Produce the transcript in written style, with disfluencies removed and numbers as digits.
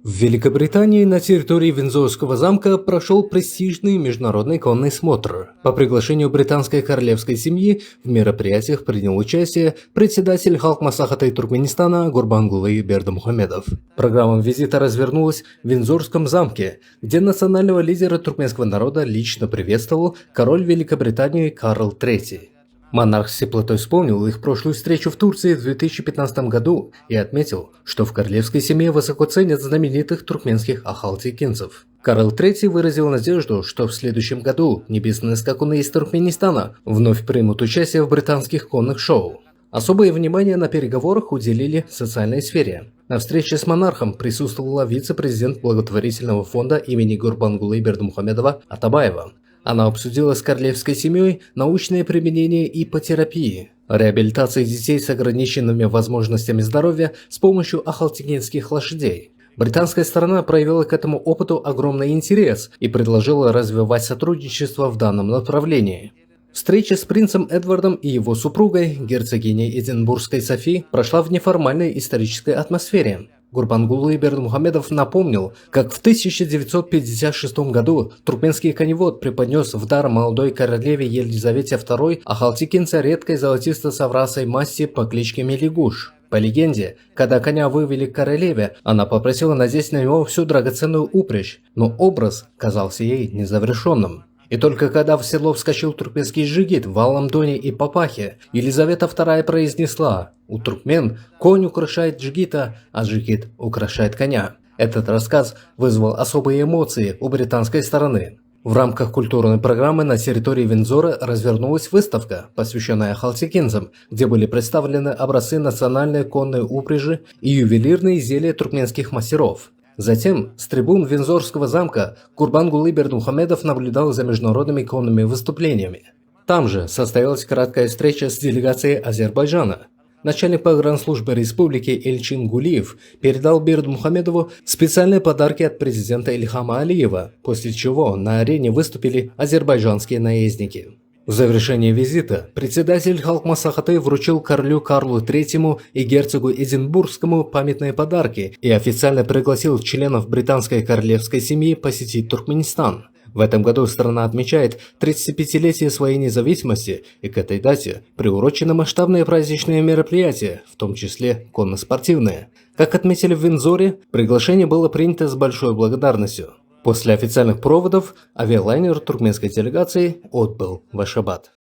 В Великобритании на территории Виндзорского замка прошел престижный международный конный смотр. По приглашению британской королевской семьи в мероприятиях принял участие председатель Халк Маслахата Туркменистана Гурбангулы Бердымухамедов. Программа визита развернулась в Виндзорском замке, где национального лидера туркменского народа лично приветствовал король Великобритании Карл III. Монарх с теплотой вспомнил их прошлую встречу в Турции в 2015 году и отметил, что в королевской семье высоко ценят знаменитых туркменских ахалтекинцев. Карл III выразил надежду, что в следующем году небесные скакуны из Туркменистана вновь примут участие в британских конных шоу. Особое внимание на переговорах уделили социальной сфере. На встрече с монархом присутствовала вице-президент благотворительного фонда имени Гурбангулы Бердымухамедова Атабаева. Она обсудила с королевской семьей научное применение ипотерапии, реабилитации детей с ограниченными возможностями здоровья с помощью ахалтекинских лошадей. Британская сторона проявила к этому опыту огромный интерес и предложила развивать сотрудничество в данном направлении. Встреча с принцем Эдвардом и его супругой, герцогиней Эдинбургской Софи, прошла в неформальной исторической атмосфере. Гурбангулы Бердымухамедов напомнил, как в 1956 году туркменский коневод преподнес в дар молодой королеве Елизавете II ахалтекинца редкой золотисто-соврасой масти по кличке Мелигуш. По легенде, когда коня вывели к королеве, она попросила надеть на него всю драгоценную упряжь, но образ казался ей незавершенным. И только когда в седло вскочил туркменский джигит в алом доне и папахе, Елизавета II произнесла: «У туркмен конь украшает джигита, а джигит украшает коня». Этот рассказ вызвал особые эмоции у британской стороны. В рамках культурной программы на территории Виндзора развернулась выставка, посвященная ахалтекинцам, где были представлены образцы национальной конной упряжи и ювелирные изделия туркменских мастеров. Затем с трибун Виндзорского замка Гурбангулы Бердымухамедов наблюдал за международными конными выступлениями. Там же состоялась краткая встреча с делегацией Азербайджана. Начальник погранслужбы республики Эльчин Гулиев передал Бердымухамедову специальные подарки от президента Ильхама Алиева, после чего на арене выступили азербайджанские наездники. В завершение визита председатель Халк Маслахаты вручил королю Карлу III и герцогу Эдинбургскому памятные подарки и официально пригласил членов британской королевской семьи посетить Туркменистан. В этом году страна отмечает 35-летие своей независимости, и к этой дате приурочены масштабные праздничные мероприятия, в том числе конно-спортивные. Как отметили в Виндзоре, приглашение было принято с большой благодарностью. После официальных проводов авиалайнер туркменской делегации отбыл в Ашхабад.